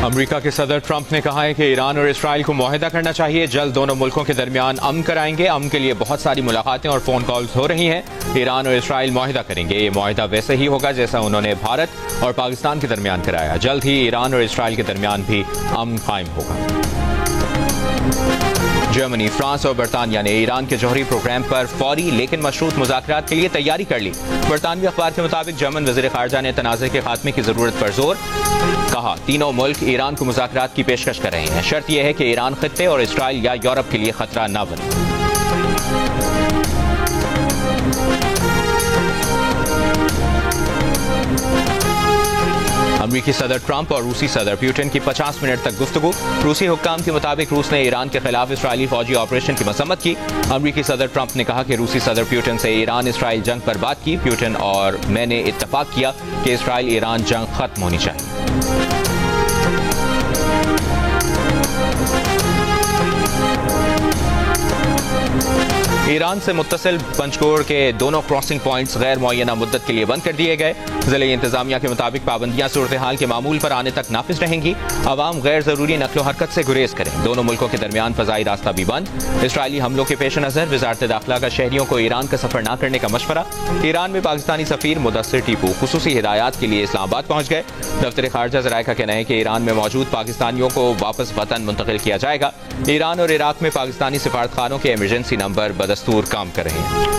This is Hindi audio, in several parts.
अमेरिका के सदर ट्रंप ने कहा है कि ईरान और इसराइल को मुआहदा करना चाहिए। जल्द दोनों मुल्कों के दरमियान अमन कराएंगे। अमन के लिए बहुत सारी मुलाकातें और फोन कॉल्स हो रही हैं। ईरान और इसराइल मुआहदा करेंगे। ये मुआहदा वैसे ही होगा जैसा उन्होंने भारत और पाकिस्तान के दरमियान कराया। जल्द ही ईरान और इसराइल के दरमियान भी अमन कायम होगा। जर्मनी, फ्रांस और बरतानिया ने ईरान के जौहरी प्रोग्राम पर फौरी लेकिन मशरूत मुज़ाकरात के लिए तैयारी कर ली। बरतानवी अखबार के मुताबिक जर्मन वज़ीर ख़ारजा ने तनाज़े के खात्मे की ज़रूरत पर जोर कहा। तीनों मुल्क ईरान को मुज़ाकरात की पेशकश कर रहे हैं। शर्त यह है कि ईरान खित्ते और इसराइल या यूरोप के लिए खतरा न बने। अमेरिकी सदर ट्रंप और रूसी सदर पुतिन की 50 मिनट तक गुफ्तगू। रूसी हुक्काम के मुताबिक रूस ने ईरान के खिलाफ इसराइली फौजी ऑपरेशन की मसम्मत की। अमेरिकी सदर ट्रंप ने कहा कि रूसी सदर पुतिन से ईरान इसराइल जंग पर बात की। पुतिन और मैंने इत्तफाक किया कि इसराइल ईरान जंग खत्म होनी चाहिए। ईरान से मुत्तसिल पंचकोर के दोनों क्रॉसिंग पॉइंट्स गैर मुअय्यना मुद्दत के लिए बंद कर दिए गए। जिले इंतजामिया के मुताबिक पाबंदियां सूरत हाल के मामूल पर आने तक नाफिज रहेंगी। अवाम गैर जरूरी नकलो हरकत से गुरेज करें। दोनों मुल्कों के दरमियान फजाई रास्ता भी बंद। इसराइली हमलों के पेश नजर वजारत दाखिला का शहरियों को ईरान का सफर न करने का मशवरा। ईरान में पाकिस्तानी सफीर मुदस्सिर टीपू खुसूसी हिदायत के लिए इस्लामाबाद पहुंच गए। दफ्तर खारजा ज़राए का कहना है कि ईरान में मौजूद पाकिस्तानियों को वापस वतन मुंतकिल किया जाएगा। ईरान और इराक में पाकिस्तानी सिफारतखानों के इमरजेंसी नंबर बदस्तूर काम कर रहे हैं।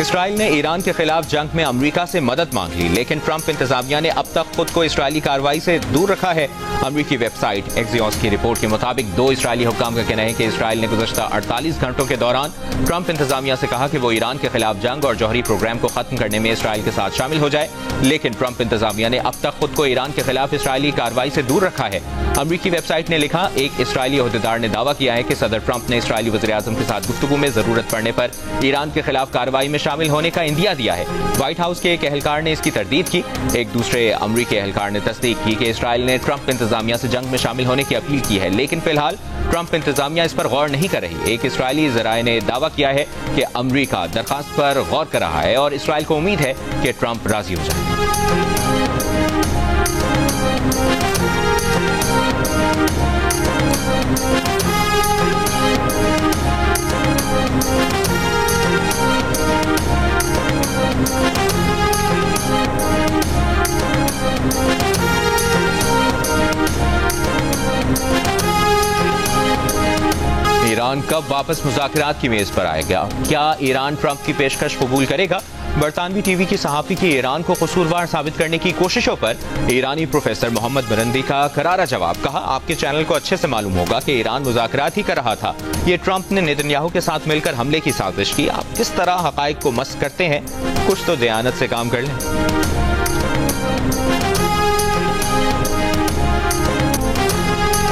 इसराइल ने ईरान के खिलाफ जंग में अमेरिका से मदद मांग ली, लेकिन ट्रंप इंतजामिया ने अब तक खुद को इसराइली कार्रवाई से दूर रखा है। अमेरिकी वेबसाइट एक्सियोस की रिपोर्ट के मुताबिक 2 इसराइली हुक्काम का कहना है कि इसराइल ने गुज़श्ता 48 घंटों के दौरान ट्रंप इंतजामिया से कहा कि वो ईरान के खिलाफ जंग और जौहरी प्रोग्राम को खत्म करने में इसराइल के साथ शामिल हो जाए, लेकिन ट्रंप इंतजामिया ने अब तक खुद को ईरान के खिलाफ इसराइली कार्रवाई से दूर रखा है। अमेरिकी वेबसाइट ने लिखा, एक इसराइली अहदेदार ने दावा किया है कि सदर ट्रंप ने इसराइली वज़ीर आज़म के साथ गुफ्तगू में जरूरत पड़ने पर ईरान के खिलाफ कार्रवाई में शामिल होने का इंदिया दिया है। व्हाइट हाउस के एक एहलकार ने इसकी तरदीद की। एक दूसरे अमेरिकी एहलकार ने तस्दीक की कि इसराइल ने ट्रंप इंतजामिया से जंग में शामिल होने की अपील की है, लेकिन फिलहाल ट्रंप इंतजामिया इस पर गौर नहीं कर रही। एक इसराइली ज़राए ने दावा किया है कि अमेरिका दरखास्त पर गौर कर रहा है और इसराइल को उम्मीद है कि ट्रंप राजी हो जाए। ईरान कब वापस मुज़ाकरात की मेज पर आएगा? क्या ईरान ट्रंप की पेशकश कबूल करेगा? बरतानवी टीवी की सहाफ़ी की ईरान को कसूरवार साबित करने की कोशिशों पर ईरानी प्रोफेसर मोहम्मद मिरंदी का करारा जवाब। कहा, आपके चैनल को अच्छे से मालूम होगा कि ईरान मुज़ाकरात ही कर रहा था। ये ट्रंप ने नेतन्याहू के साथ मिलकर हमले की साजिश की। आप किस तरह हक़ाइक़ को मस्क करते हैं? कुछ तो दयानत से काम कर लें।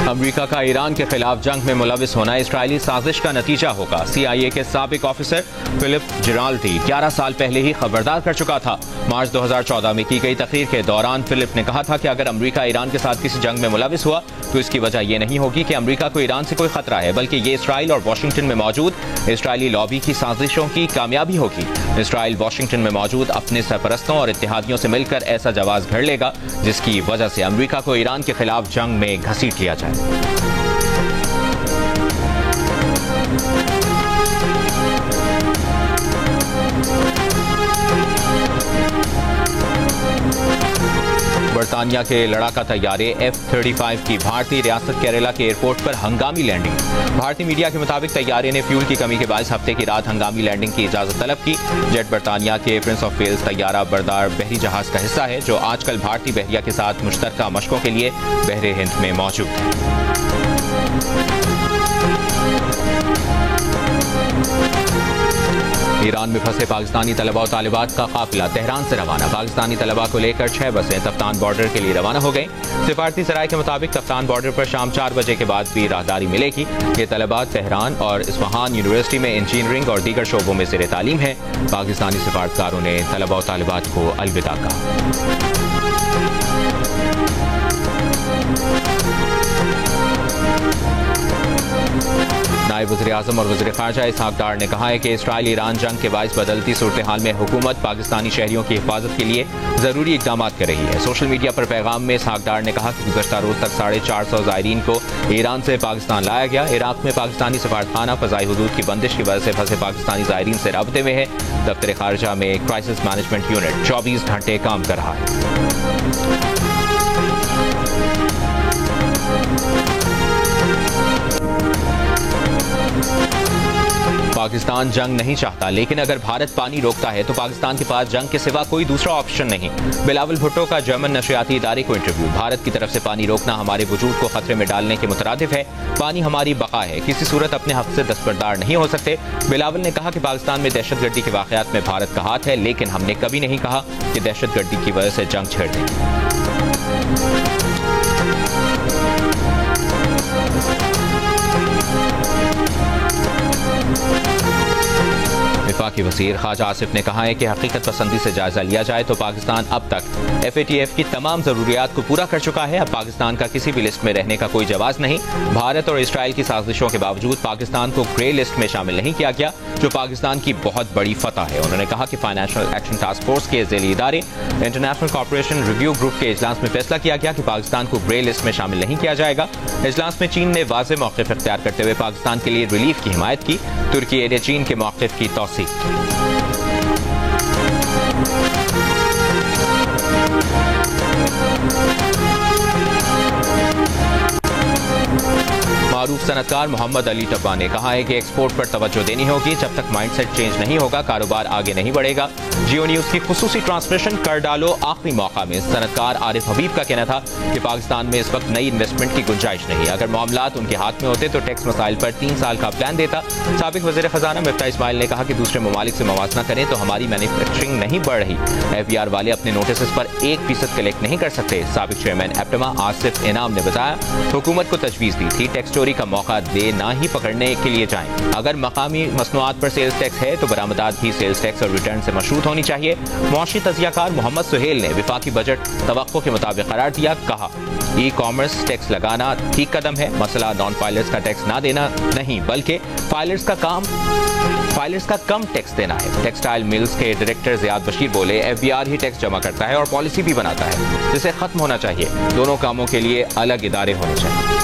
अमेरिका का ईरान के खिलाफ जंग में मुलविस होना इसराइली साजिश का नतीजा होगा। CIA के साबिक ऑफिसर फिलिप जिराल्डी 11 साल पहले ही खबरदार कर चुका था। मार्च 2014 में की गई तकरीर के दौरान फिलिप ने कहा था कि अगर अमेरिका ईरान के साथ किसी जंग में मुलविस हुआ तो इसकी वजह यह नहीं होगी कि अमेरिका को ईरान से कोई खतरा है, बल्कि ये इसराइल और वाशिंगटन में मौजूद इसराइली लॉबी की साजिशों की कामयाबी होगी। इसराइल वाशिंगटन में मौजूद अपने सरपरस्तों और इत्तेहादियों से मिलकर ऐसा जवाब घर लेगा जिसकी वजह से अमेरिका को ईरान के खिलाफ जंग में घसीट लिया जाए। बरतानिया के लड़ाका तैयारे F-35 की भारतीय रियासत केरला के एयरपोर्ट पर हंगामी लैंडिंग। भारतीय मीडिया के मुताबिक तैयारे ने फ्यूल की कमी के बायस हफ्ते की रात हंगामी लैंडिंग की इजाजत तलब की। जेट बरतानिया के प्रिंस ऑफ वेल्स तैयारा बरदार बहरी जहाज का हिस्सा है, जो आजकल भारतीय बहरिया के साथ मुश्तरका मशकों के लिए बहरे हिंद में मौजूद है। ईरान में फंसे पाकिस्तानी तलबा और तालिबात का काफिला तेहरान से रवाना। पाकिस्तानी तलबा को लेकर 6 बसें तफ्तान बॉर्डर के लिए रवाना हो गई। सिफारती सराय के मुताबिक तफ्तान बॉर्डर पर शाम 4 बजे के बाद भी राहदारी मिलेगी। ये तलबा तेहरान और इस्फहान यूनिवर्सिटी में इंजीनियरिंग और दीगर शोबों में ज़ेर तालीम है। पाकिस्तानी सिफारतकारों ने तलबा और तालिबात को अलविदा कहा। नायब वज़ीर-ए-आज़म और वज़ीर ख़ारजा इसहाक डार ने कहा है कि इसराइल ईरान जंग के बाइस बदलती सूरत हाल में हुकूमत पाकिस्तानी शहरियों की हिफाजत के लिए ज़रूरी इक़दाम कर रही है। सोशल मीडिया पर पैगाम में इसहाक डार ने कहा कि गुज़श्ता रोज़ तक 450 ज़ायरीन को ईरान से पाकिस्तान लाया गया। इराक़ में पाकिस्तानी सफारतखाना फ़ज़ाई हुदूद की बंदिश की वजह से फंसे पाकिस्तानी ज़ायरीन से राब्ते में है। दफ्तर ख़ारजा में क्राइसिस मैनेजमेंट यूनिट 24 घंटे काम कर रहा है। पाकिस्तान जंग नहीं चाहता, लेकिन अगर भारत पानी रोकता है तो पाकिस्तान के पास जंग के सिवा कोई दूसरा ऑप्शन नहीं। बिलावल भुट्टो का जर्मन नशरियाती इदारे को इंटरव्यू। भारत की तरफ से पानी रोकना हमारे वजूद को खतरे में डालने के मुतरादिफ है। पानी हमारी बका है, किसी सूरत अपने हक से दस्तबरदार नहीं हो सकते। बिलावल ने कहा कि पाकिस्तान में दहशतगर्दी के वाक़यात में भारत का हाथ है, लेकिन हमने कभी नहीं कहा कि दहशतगर्दी की वजह से जंग छेड़ दें। वफाकी वज़ीर ख़ारजा आसिफ ने कहा है कि हकीकत पसंदी से जायजा लिया जाए तो पाकिस्तान अब तक FATF की तमाम ज़रूरियात को पूरा कर चुका है। अब पाकिस्तान का किसी भी लिस्ट में रहने का कोई जवाज़ नहीं। भारत और इसराइल की साजिशों के बावजूद पाकिस्तान को ग्रे लिस्ट में शामिल नहीं किया गया, जो पाकिस्तान की बहुत बड़ी फतह है। उन्होंने कहा कि फाइनेंशियल एक्शन टास्क फोर्स के ज़ेली इदारे इंटरनेशनल कॉर्पोरेशन रिव्यू ग्रुप के इजलास में फैसला किया गया कि पाकिस्तान को ग्रे लिस्ट में शामिल नहीं किया जाएगा। इजलास में चीन ने वाज़ेह मौक़िफ़ इख्तियार करते हुए पाकिस्तान के लिए रिलीफ की हिमायत की। तुर्की ने चीन के मौक़िफ़ की तौसीक़ की। मारूफ सनतकार मोहम्मद अली टब्बा ने कहा है कि एक्सपोर्ट पर तवज्जो देनी होगी। जब तक माइंडसेट चेंज नहीं होगा, कारोबार आगे नहीं बढ़ेगा। जियो न्यूज की खुसूसी ट्रांसमिशन कर डालो आखिरी मौका में सनतकार आरिफ हबीब का कहना था कि पाकिस्तान में इस वक्त नई इन्वेस्टमेंट की गुंजाइश नहीं। अगर मामलात उनके हाथ में होते तो टैक्स मसाइल पर 3 साल का प्लान देता। साबिक वज़ीर खजाना मिफ्ताह इस्माइल ने कहा कि दूसरे ममालिक से मवाजना करें तो हमारी मैन्युफैक्चरिंग नहीं बढ़ रही। FBR वाले अपने नोटिस पर 1% कलेक्ट नहीं कर सकते। साबिक चेयरमैन एप्टमा आसिफ इनाम ने बताया, हुकूमत को तजवीज़ दी थी टैक्स चोरी का मौका दे ना ही पकड़ने के लिए जाएं। अगर मकामी मसनूआत पर सेल्स टैक्स है तो बरामदात भी सेल्स टैक्स और रिटर्न से मशरूत होनी चाहिए। मुआशी तजियाकार मोहम्मद सुहेल ने विफाकी बजट तवक्को के मुताबिक करार दिया। कहा, ई-कॉमर्स टैक्स लगाना ठीक कदम है। मसला नॉन फाइलर्स का टैक्स ना देना नहीं, बल्कि फाइलर्स का कम टैक्स देना है। टेक्सटाइल मिल्स के डायरेक्टर ज़ियाद बशीर बोले, FBR ही टैक्स जमा करता है और पॉलिसी भी बनाता है, जिसे खत्म होना चाहिए। दोनों कामों के लिए अलग इदारे होने चाहिए।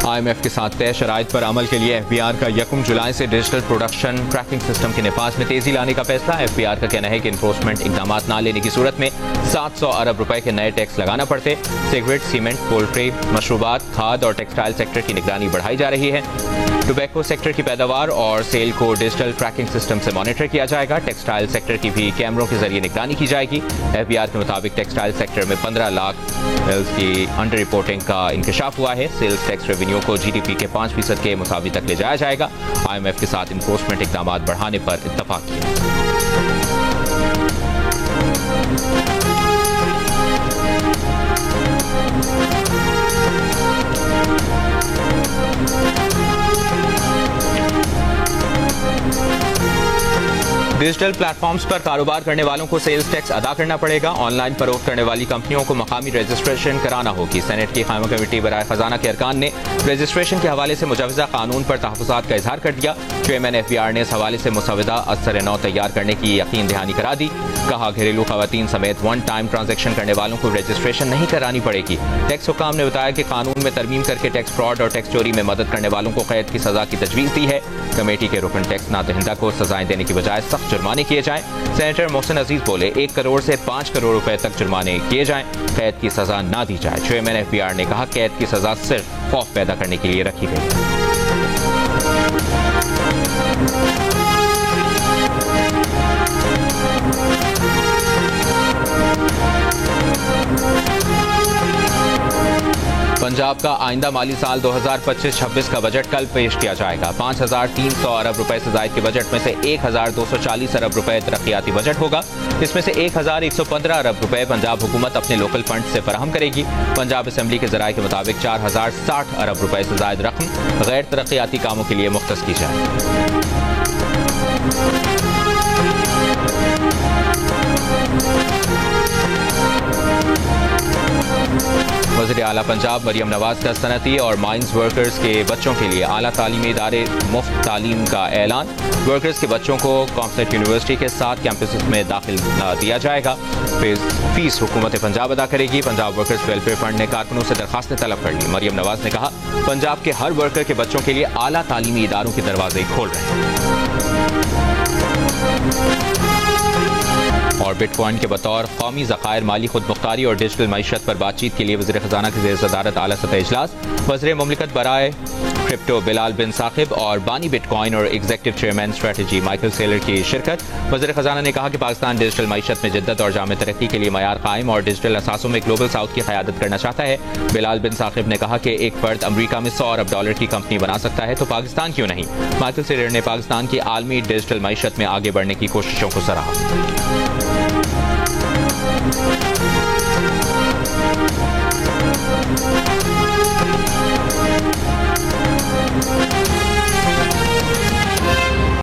IMF के साथ तय शराइत पर अमल के लिए FBR का 1 जुलाई से डिजिटल प्रोडक्शन ट्रैकिंग सिस्टम के नफाज में तेजी लाने का फैसला। FBR का कहना है कि इन्फोर्समेंट इकदाम ना लेने की सूरत में 700 अरब रुपए के नए टैक्स लगाना पड़ते। सिगरेट, सीमेंट, पोल्ट्री, मशरूबात, खाद और टेक्सटाइल सेक्टर की निगरानी बढ़ाई जा रही है। टोबैको सेक्टर की पैदावार और सेल को डिजिटल ट्रैकिंग सिस्टम से मॉनिटर किया जाएगा। टेक्सटाइल सेक्टर की भी कैमरों के जरिए निगरानी की जाएगी। FBR के मुताबिक टेक्सटाइल सेक्टर में 15 लाख मिल्स की अंडर रिपोर्टिंग का इंकशाफ हुआ है। सेल्स टैक्स रेवेन्यू को GDP के 5% के मुसावी तक ले जाया जाएगा। IMF के साथ इन्फोर्समेंट इकदाम बढ़ाने पर इत्तफाक किया। डिजिटल प्लेटफॉर्म्स पर कारोबार करने वालों को सेल्स टैक्स अदा करना पड़ेगा। ऑनलाइन फरोख्त करने वाली कंपनियों को मकामी रजिस्ट्रेशन कराना होगी। सेनेट की कायमा कमेटी बराए खजाना के अरकान ने रजिस्ट्रेशन के हवाले से मुजवजा कानून पर तहफ़्फ़ुज़ात का इजहार कर दिया। चेयरमैन FBR ने इस हवाले से मुसवदा असर नौ तैयार करने की यकीन दहानी करा दी। कहा, घरेलू खवातीन समेत 1 टाइम ट्रांजेक्शन करने वालों को रजिस्ट्रेशन नहीं करानी पड़ेगी। टैक्स हुकाम ने बताया कि कानून में तरमीम करके टैक्स फ्रॉड और टैक्स चोरी में मदद करने वालों को कैद की सजा की तजवीज़ दी है। कमेटी के रुकन टैक्स नादहिंदा को सजाएं देने की बजाय सख्त जुर्माने किए जाएं। सेनेटर मोहसिन अजीज बोले, 1 करोड़ से 5 करोड़ रुपए तक जुर्माने किए जाएं, कैद की सजा ना दी जाए। चेयरमैन FBR ने कहा, कैद की सजा सिर्फ खौफ पैदा करने के लिए रखी गई है। पंजाब पंजाब का आइंदा माली साल 2025-26 का बजट कल पेश किया जाएगा। 5,300 अरब रुपए से जायद के बजट में से 1,240 अरब रुपए तरक्याती बजट होगा। इसमें से 1,115 अरब रुपए पंजाब हुकूमत अपने लोकल फंड से फराहम करेगी। पंजाब असम्बली के जराये के मुताबिक 4,060 अरब रुपए से जायद रकम गैर तरक्याती कामों के लिए मुख्तस की जाए। वज़ीर आला पंजाब मरियम नवाज का सनती और माइंस वर्कर्स के बच्चों के लिए आला तालीमी इदारे मुफ्त तालीम का ऐलान। वर्कर्स के बच्चों को कॉम्सनेट यूनिवर्सिटी के 7 कैंपस में दाखिल दिया जाएगा। फीस हुकूमत पंजाब अदा करेगी। पंजाब वर्कर्स वेलफेयर फंड ने कारकुनों से दरखास्तें तलब कर ली। मरियम नवाज ने कहा, पंजाब के हर वर्कर के बच्चों के लिए आला तालीमी इदारों के दरवाजे खोल रहे हैं। और बिटकॉइन के बतौर कौमी ज़खायर माली खुद मुख्तारी और डिजिटल मईशत पर बातचीत के लिए वज़ीर ख़जाना की ज़ेर सदारत आला सतह इजलास। वज़ीर मुमलिकत बराए क्रिप्टो बिलाल बिन साकिब और बानी बिटकॉइन और executive chairman strategy Michael Saylor की शिरकत। वज़ीर ख़जाना ने कहा कि पाकिस्तान डिजिटल मईशत में जिद्दत और जामे तरक्की के लिए मयार कायम और डिजिटल असासों में ग्लोबल साउथ की क़यादत करना चाहता है। बिलाल बिन साकिब ने कहा कि एक फर्द अमरीका में 100 अरब डॉलर की कंपनी बना सकता है तो पाकिस्तान क्यों नहीं। माइकल सेलर ने पाकिस्तान की आलमी डिजिटल मईशत में आगे बढ़ने की कोशिशों को सराहा।